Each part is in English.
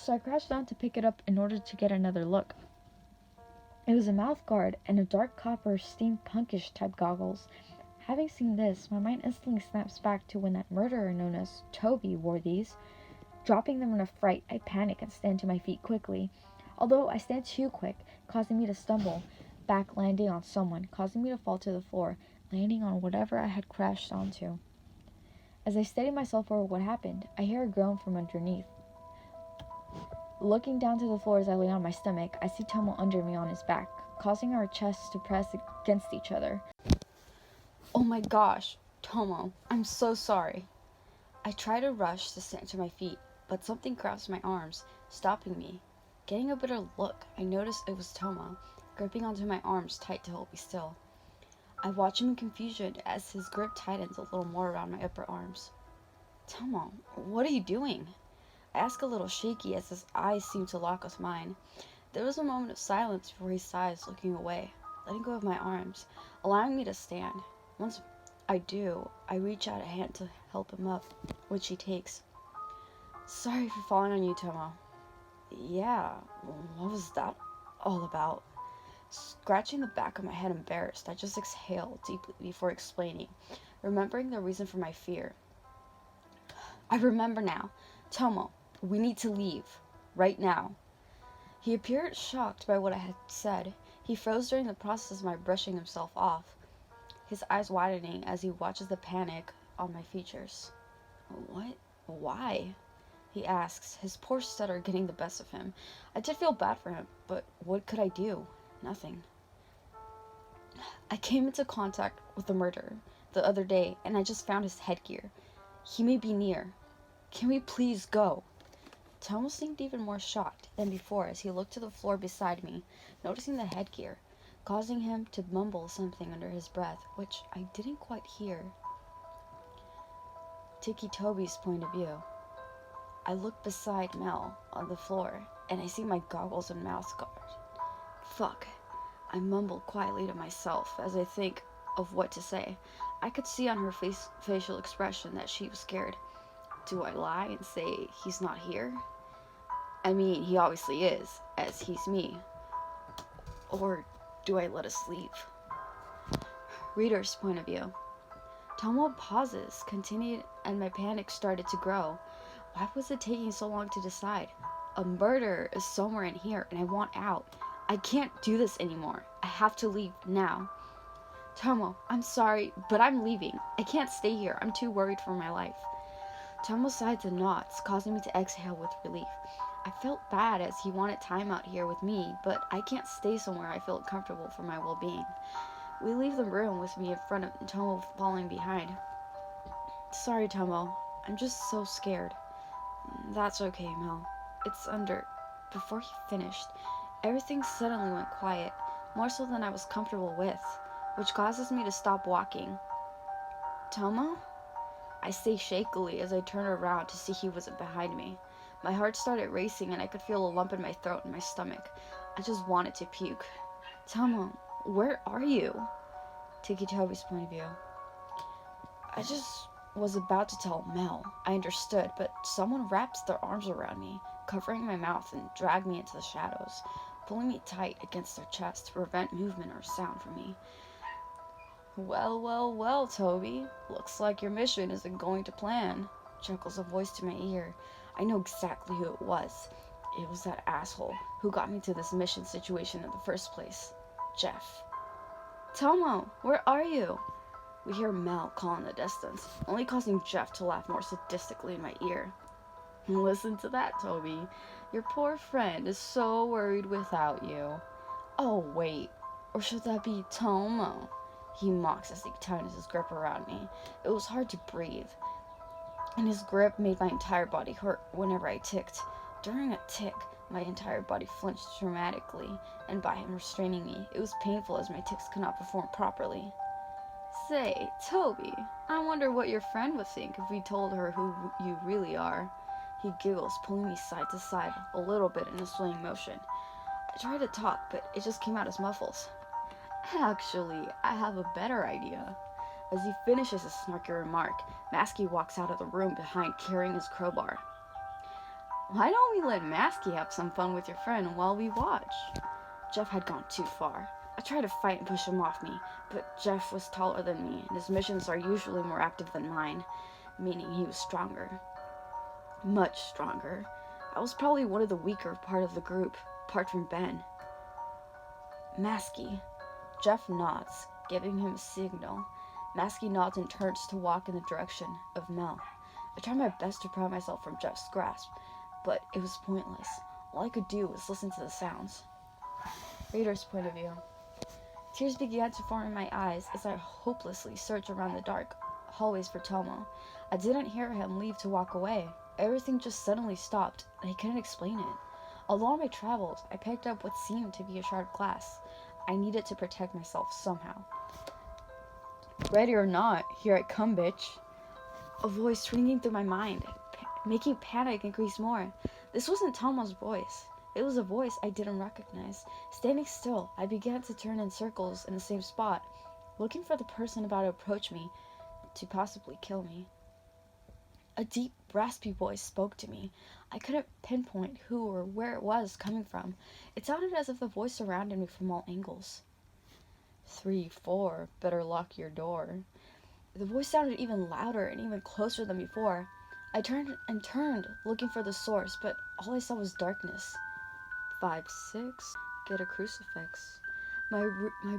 so I crouched down to pick it up in order to get another look. It was a mouth guard and a dark copper steampunkish type goggles. Having seen this, my mind instantly snaps back to when that murderer known as Toby wore these. Dropping them in a fright, I panic and stand to my feet quickly. Although I stand too quick, causing me to stumble back, landing on someone, causing me to fall to the floor, landing on whatever I had crashed onto. As I steady myself over what happened, I hear a groan from underneath. Looking down to the floor as I lay on my stomach, I see Tomo under me on his back, causing our chests to press against each other. Oh my gosh, Tomo, I'm so sorry. I try to rush to stand to my feet, but something grabs my arms, stopping me. Getting a better look, I notice it was Tomo, gripping onto my arms tight to hold me still. I watch him in confusion as his grip tightens a little more around my upper arms. Tomo, what are you doing? I ask a little shaky as his eyes seem to lock with mine. There was a moment of silence before he sighs, looking away, letting go of my arms, allowing me to stand. Once I do, I reach out a hand to help him up, which he takes. Sorry for falling on you, Tomo. Yeah, what was that all about? Scratching the back of my head embarrassed, I just exhale deeply before explaining, remembering the reason for my fear. I remember now. Tomo, we need to leave. Right now. He appeared shocked by what I had said. He froze during the process of my brushing himself off, his eyes widening as he watches the panic on my features. What? Why? He asks, his poor stutter getting the best of him. I did feel bad for him, but what could I do? Nothing. I came into contact with the murderer the other day, and I just found his headgear. He may be near. Can we please go? Tomo seemed even more shocked than before as he looked to the floor beside me, noticing the headgear, causing him to mumble something under his breath, which I didn't quite hear. Ticci Toby's point of view. I look beside Mel on the floor, and I see my goggles and mouth guard. Fuck. I mumble quietly to myself as I think of what to say. I could see on her facial expression that she was scared. Do I lie and say he's not here? I mean, he obviously is, as he's me. Or do I let us leave? Reader's point of view. Tomo pauses, continued, and my panic started to grow. Why was it taking so long to decide? A murderer is somewhere in here, and I want out. I can't do this anymore. I have to leave now. Tomo, I'm sorry, but I'm leaving. I can't stay here. I'm too worried for my life. Tomo sides and nods, causing me to exhale with relief. I felt bad as he wanted time out here with me, but I can't stay somewhere I feel uncomfortable for my well-being. We leave the room with me in front of Tomo falling behind. Sorry, Tomo. I'm just so scared. That's okay, Mel. It's under... Before he finished, everything suddenly went quiet, more so than I was comfortable with, which causes me to stop walking. Tomo? I say shakily as I turn around to see he wasn't behind me. My heart started racing and I could feel a lump in my throat and my stomach. I just wanted to puke. Tomo, where are you? Ticci Toby's point of view. I just was about to tell Mel. I understood, but someone wraps their arms around me, covering my mouth and dragged me into the shadows, pulling me tight against their chest to prevent movement or sound from me. Well, well, well, Toby. Looks like your mission isn't going to plan, chuckles a voice to my ear. I know exactly who it was. It was that asshole who got me to this mission situation in the first place. Jeff. Tomo, where are you? We hear Mel call in the distance, only causing Jeff to laugh more sadistically in my ear. Listen to that, Toby. Your poor friend is so worried without you. Oh, wait. Or should that be Tomo? He mocks as he tightens his grip around me. It was hard to breathe, and his grip made my entire body hurt whenever I ticked. During a tick, my entire body flinched dramatically, and by him restraining me, it was painful as my ticks could not perform properly. Say, Toby, I wonder what your friend would think if we told her who you really are. He giggles, pulling me side to side a little bit in a swaying motion. I tried to talk, but it just came out as muffles. Actually, I have a better idea. As he finishes his snarky remark, Masky walks out of the room behind carrying his crowbar. Why don't we let Masky have some fun with your friend while we watch? Jeff had gone too far. I tried to fight and push him off me, but Jeff was taller than me, and his missions are usually more active than mine, meaning he was stronger. Much stronger. I was probably one of the weaker part of the group, apart from Ben. Masky. Jeff nods, giving him a signal. Masky nods and turns to walk in the direction of Mel. I tried my best to pry myself from Jeff's grasp, but it was pointless. All I could do was listen to the sounds. Reader's point of view. Tears began to form in my eyes as I hopelessly searched around the dark hallways for Tomo. I didn't hear him leave to walk away. Everything just suddenly stopped, and I couldn't explain it. Along my travels, I picked up what seemed to be a shard of glass. I needed to protect myself somehow. Ready or not, here I come, bitch. A voice ringing through my mind, making panic increase more. This wasn't Tomo's voice. It was a voice I didn't recognize. Standing still, I began to turn in circles in the same spot, looking for the person about to approach me to possibly kill me. A deep, raspy voice spoke to me. I couldn't pinpoint who or where it was coming from. It sounded as if the voice surrounded me from all angles. 3, 4, better lock your door. The voice sounded even louder and even closer than before. I turned and turned, looking for the source, but all I saw was darkness. 5, 6, get a crucifix. My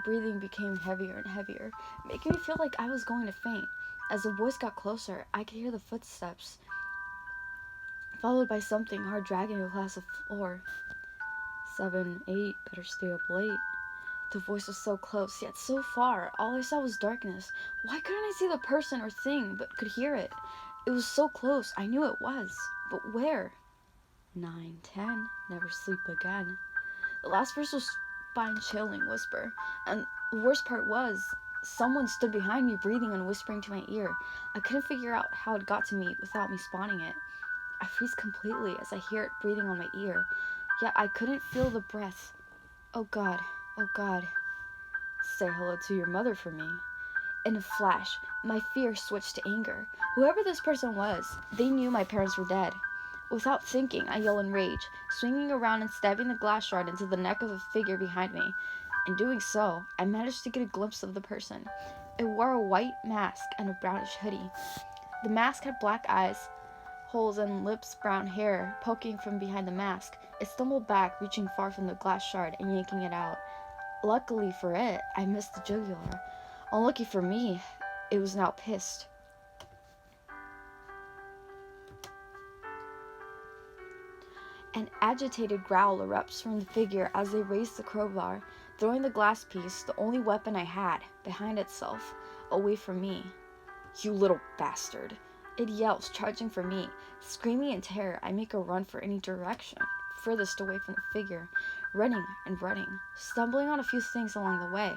breathing became heavier and heavier, making me feel like I was going to faint. As the voice got closer, I could hear the footsteps, followed by something hard dragging across the floor. 7, 8, better stay up late. The voice was so close, yet so far. All I saw was darkness. Why couldn't I see the person or thing, but could hear it? It was so close, I knew it was. But where? 9, 10, never sleep again. The last verse was spine-chilling whisper, and the worst part was, someone stood behind me breathing and whispering to my ear. I couldn't figure out how it got to me without me spawning it. I freeze completely as I hear it breathing on my ear, yet I couldn't feel the breath. Oh God, oh God. Say hello to your mother for me. In a flash, my fear switched to anger. Whoever this person was, they knew my parents were dead. Without thinking, I yell in rage, swinging around and stabbing the glass shard into the neck of the figure behind me. In doing so, I managed to get a glimpse of the person. It wore a white mask and a brownish hoodie. The mask had black eyes, holes and lips, brown hair poking from behind the mask. It stumbled back, reaching far from the glass shard and yanking it out. Luckily for it, I missed the jugular. Unlucky for me, it was now pissed. An agitated growl erupts from the figure as they raise the crowbar, throwing the glass piece, the only weapon I had, behind itself, away from me. You little bastard. It yells, charging for me. Screaming in terror, I make a run for any direction, furthest away from the figure, running and running, stumbling on a few things along the way.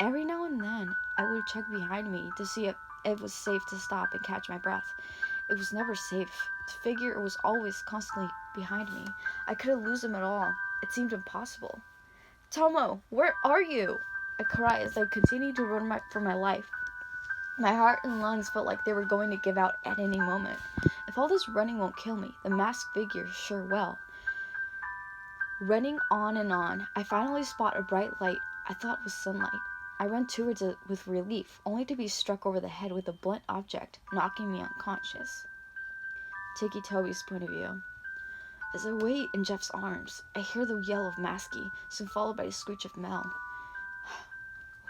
Every now and then, I would check behind me to see if it was safe to stop and catch my breath. It was never safe. The figure was always constantly behind me. I couldn't lose him at all. It seemed impossible. Tomo, where are you? I cried as I continued to run for my life. My heart and lungs felt like they were going to give out at any moment. If all this running won't kill me, the masked figure sure will. Running on and on, I finally spot a bright light I thought was sunlight. I run towards it with relief, only to be struck over the head with a blunt object, knocking me unconscious. Ticci Toby's point of view. As I wait in Jeff's arms, I hear the yell of Masky, soon followed by a screech of Mel.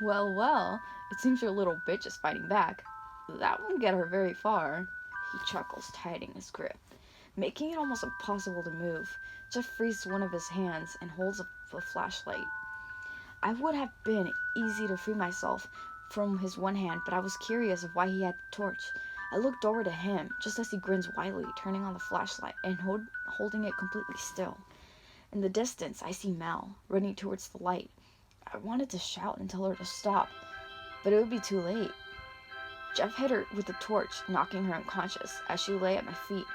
Well, well, it seems your little bitch is fighting back. That won't get her very far. He chuckles, tightening his grip, making it almost impossible to move. Jeff frees one of his hands and holds up a flashlight. I would have been easy to free myself from his one hand, but I was curious of why he had the torch. I looked over to him, just as he grins widely, turning on the flashlight and holding it completely still. In the distance, I see Mel, running towards the light. I wanted to shout and tell her to stop, but it would be too late. Jeff hit her with the torch, knocking her unconscious as she lay at my feet.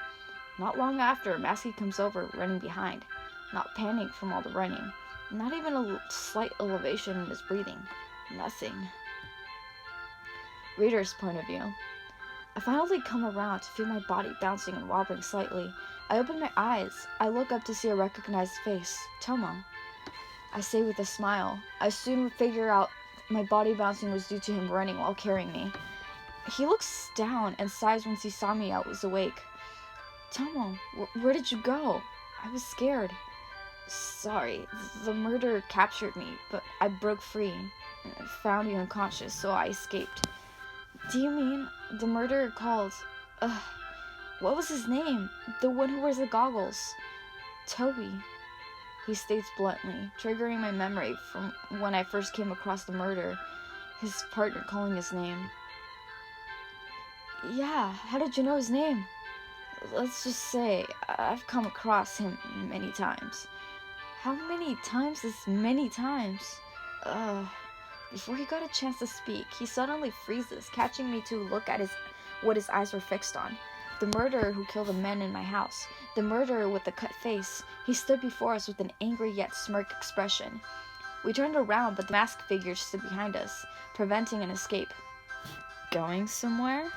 Not long after, Masky comes over, running behind, not panting from all the running. Not even a slight elevation in his breathing. Nothing. Reader's point of view. I finally come around to feel my body bouncing and wobbling slightly. I open my eyes. I look up to see a recognized face. Tomo. I say with a smile. I soon figure out my body bouncing was due to him running while carrying me. He looks down and sighs once he saw me. I was awake. Tomo, where did you go? I was scared. Sorry, the murderer captured me, but I broke free. I found you unconscious, so I escaped. Do you mean the murderer called... what was his name? The one who wears the goggles. Toby, he states bluntly, triggering my memory from when I first came across the murder. His partner calling his name. Yeah, how did you know his name? Let's just say I've come across him many times. How many times is many times? Before he got a chance to speak, he suddenly freezes, catching me to look at what his eyes were fixed on. The murderer who killed the men in my house. The murderer with the cut face. He stood before us with an angry yet smirk expression. We turned around, but the masked figure stood behind us, preventing an escape. Going somewhere?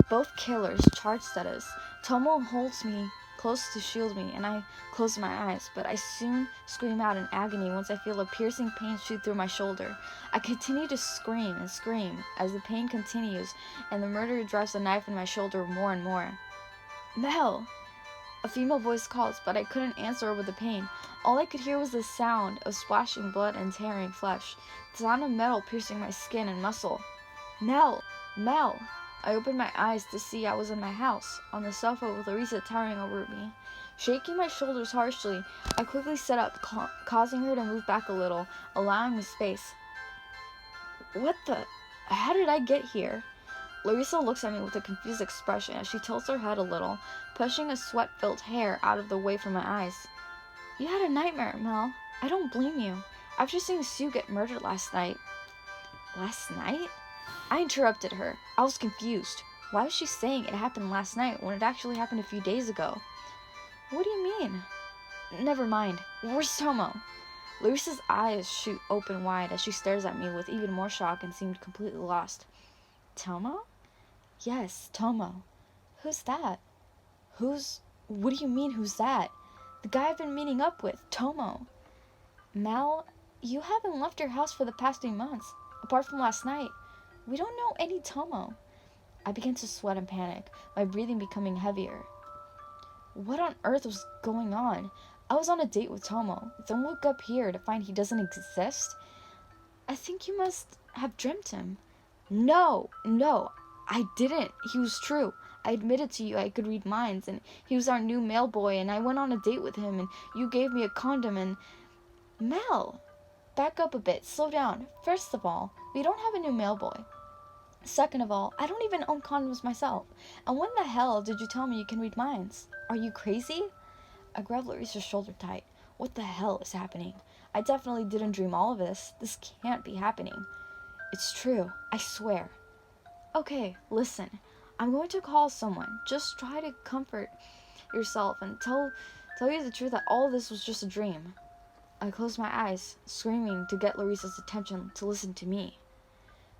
Both killers charged at us. Tomo holds me close to shield me, and I close my eyes, but I soon scream out in agony once I feel a piercing pain shoot through my shoulder. I continue to scream and scream as the pain continues, and the murderer drives the knife in my shoulder more and more. Mel! A female voice calls, but I couldn't answer over the pain. All I could hear was the sound of splashing blood and tearing flesh, the sound of metal piercing my skin and muscle. Mel! Mel! I opened my eyes to see I was in my house, on the sofa with Larissa towering over me. Shaking my shoulders harshly, I quickly sat up, causing her to move back a little, allowing me space. What the... How did I get here? Larissa looks at me with a confused expression as she tilts her head a little, pushing a sweat-filled hair out of the way from my eyes. You had a nightmare, Mel. I don't blame you. After seeing Sue get murdered last night... Last night? I interrupted her. I was confused. Why was she saying it happened last night when it actually happened a few days ago? What do you mean? Never mind. Where's Tomo? Larissa's eyes shoot open wide as she stares at me with even more shock and seemed completely lost. Tomo? Yes, Tomo. Who's that? What do you mean, who's that? The guy I've been meeting up with, Tomo. Mal, you haven't left your house for the past 3 months, apart from last night. We don't know any Tomo. I began to sweat and panic, my breathing becoming heavier. What on earth was going on? I was on a date with Tomo, then woke up here to find he doesn't exist? I think you must have dreamt him. No, I didn't. He was true. I admitted to you I could read minds, and he was our new mail boy, and I went on a date with him, and you gave me a condom, and... Mel! Back up a bit. Slow down. First of all, we don't have a new mail boy. Second of all, I don't even own condoms myself. And when the hell did you tell me you can read minds? Are you crazy? I grabbed Larissa's shoulder tight. What the hell is happening? I definitely didn't dream all of this. This can't be happening. It's true. I swear. Okay, listen. I'm going to call someone. Just try to comfort yourself and tell you the truth that all of this was just a dream. I closed my eyes, screaming to get Larissa's attention to listen to me.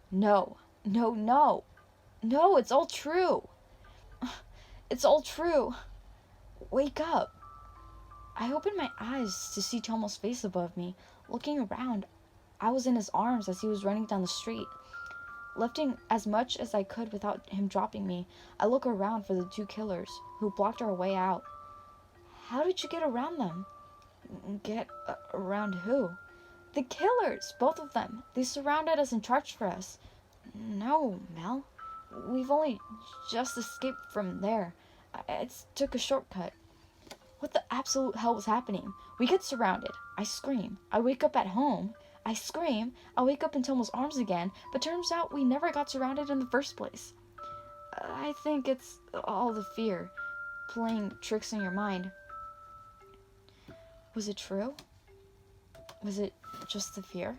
No, it's all true. It's all true. Wake up. I opened my eyes to see Tomo's face above me. Looking around, I was in his arms as he was running down the street. Lifting as much as I could without him dropping me, I look around for the 2 killers who blocked our way out. How did you get around them? Get around who? The killers, both of them. They surrounded us and charged for us. No, Mel. We've only just escaped from there. I took a shortcut. What the absolute hell was happening? We get surrounded. I scream. I wake up at home. I scream. I wake up in Tomo's arms again, but turns out we never got surrounded in the first place. I think it's all the fear, playing tricks in your mind. Was it true? Was it just the fear?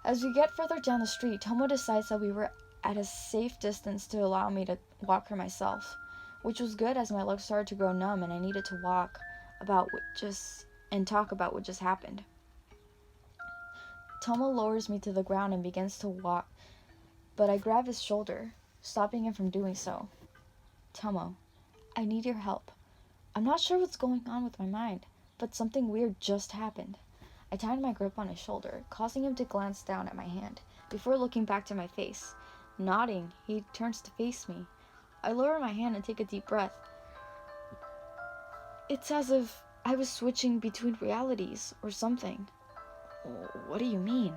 As we get further down the street, Tomo decides that we were at a safe distance to allow me to walk her myself, which was good as my legs started to grow numb and I needed to talk about what just happened. Tomo lowers me to the ground and begins to walk but I grab his shoulder, stopping him from doing so. Tomo, I need your help. I'm not sure what's going on with my mind, but something weird just happened. I tighten my grip on his shoulder, causing him to glance down at my hand, before looking back to my face. Nodding, he turns to face me. I lower my hand and take a deep breath. It's as if I was switching between realities or something. What do you mean?